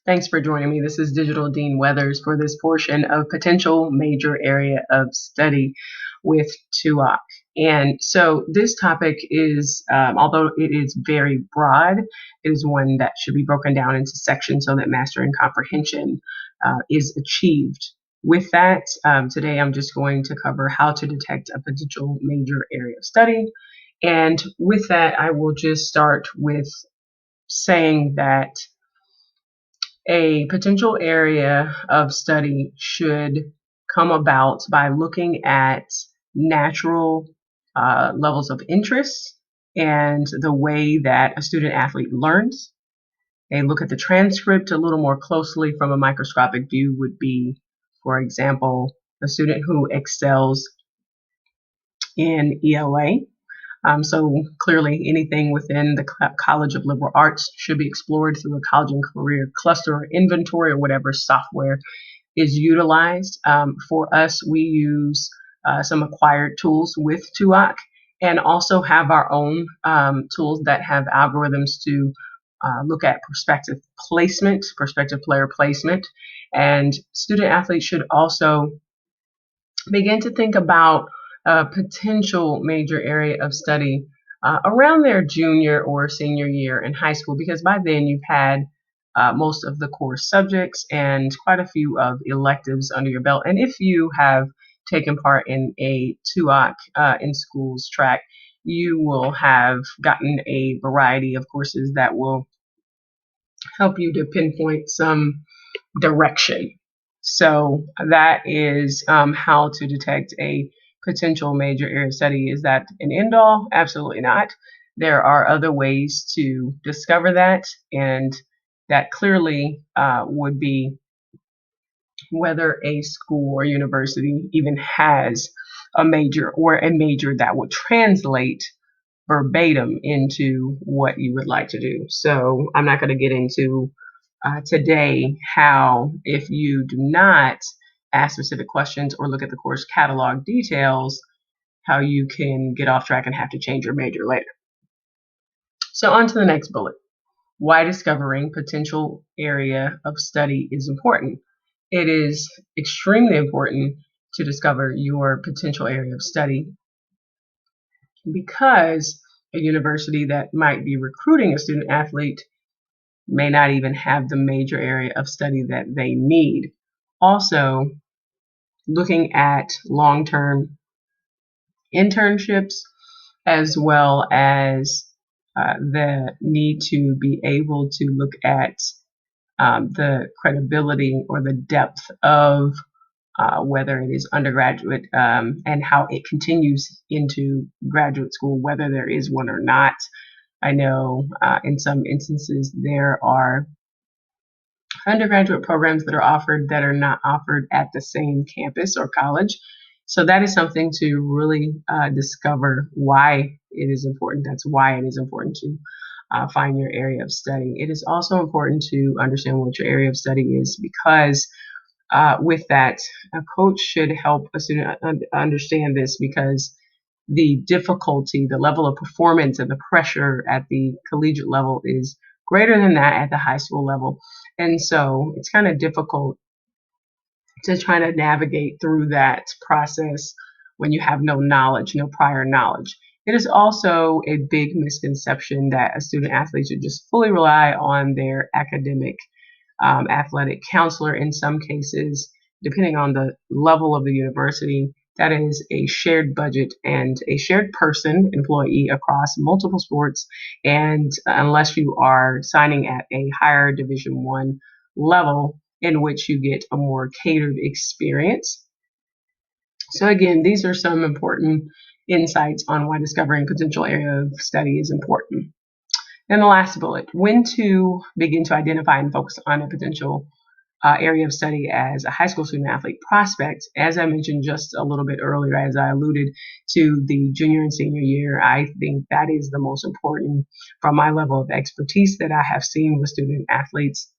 Thanks for joining me. This is Digital Dean Weathers for this portion of Potential Major Area of Study with TUAC. And so this topic is, although it is very broad, it is one that should be broken down into sections so that mastery and comprehension is achieved. With that, today I'm just going to cover how to detect a potential major area of study. And with that, I will just start with saying that a potential area of study should come about by looking at natural levels of interest and the way that a student athlete learns. A look at the transcript a little more closely from a microscopic view would be, for example, a student who excels in ELA. So clearly anything within the College of Liberal Arts should be explored through a college and career cluster or inventory or whatever software is utilized. For us, we use some acquired tools with TUAC and also have our own tools that have algorithms to look at prospective placement, prospective player placement. And student athletes should also begin to think about a potential major area of study around their junior or senior year in high school, because by then you've had most of the core subjects and quite a few of electives under your belt. And if you have taken part in a TUAC in schools track, you will have gotten a variety of courses that will help you to pinpoint some direction. So that is how to detect a potential major area of study. Is that an end all? Absolutely not. There are other ways to discover that, and that clearly would be whether a school or university even has a major or a major that would translate verbatim into what you would like to do. So I'm not going to get into today how, if you do not ask specific questions or look at the course catalog details, how you can get off track and have to change your major later. So on to the next bullet. Why discovering potential area of study is important. It is extremely important to discover your potential area of study because a university that might be recruiting a student athlete may not even have the major area of study that they need. Also, looking at long-term internships as well as the need to be able to look at the credibility or the depth of whether it is undergraduate and how it continues into graduate school, whether there is one or not. I know in some instances there are undergraduate programs that are offered that are not offered at the same campus or college. So that is something to really discover why it is important. That's why it is important to find your area of study. It is also important to understand what your area of study is because with that, a coach should help a student understand this because the difficulty, the level of performance and the pressure at the collegiate level is greater than that at the high school level. And so it's kind of difficult to try to navigate through that process when you have no knowledge, no prior knowledge. It is also a big misconception that a student athlete should just fully rely on their academic athletic counselor. In some cases, depending on the level of the university, that is a shared budget and a shared person, employee across multiple sports. And unless you are signing at a higher Division I level in which you get a more catered experience. So again, these are some important insights on why discovering potential area of study is important. And the last bullet, when to begin to identify and focus on a potential area of study as a high school student athlete prospect. As I mentioned just a little bit earlier, as I alluded to the junior and senior year, I think that is the most important from my level of expertise that I have seen with student athletes.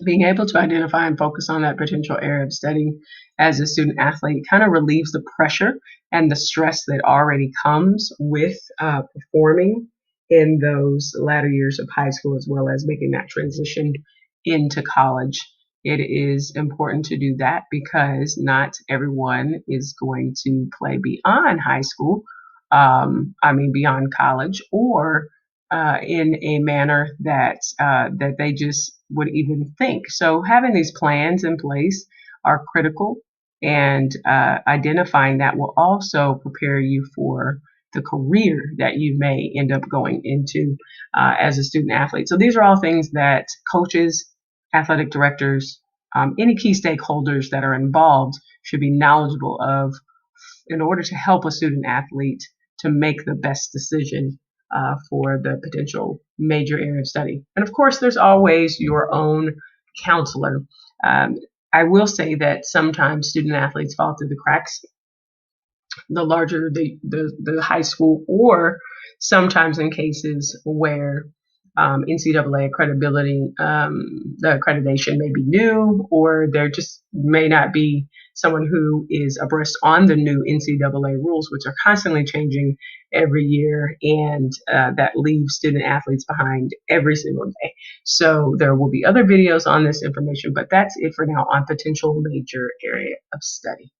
Being able to identify and focus on that potential area of study as a student athlete kind of relieves the pressure and the stress that already comes with performing in those latter years of high school, as well as making that transition into college, it is important to do that because not everyone is going to play beyond high school, beyond college, or in a manner that they just would even think. So having these plans in place are critical, and identifying that will also prepare you for the career that you may end up going into as a student athlete. So these are all things that coaches, athletic directors, any key stakeholders that are involved should be knowledgeable of in order to help a student athlete to make the best decision for the potential major area of study. And of course, there's always your own counselor. Um, I will say that sometimes student athletes fall through the cracks the larger the high school, or sometimes in cases where NCAA accreditability, the accreditation may be new, or there just may not be someone who is abreast on the new NCAA rules, which are constantly changing every year, and that leaves student athletes behind every single day. So there will be other videos on this information, but that's it for now on potential major area of study.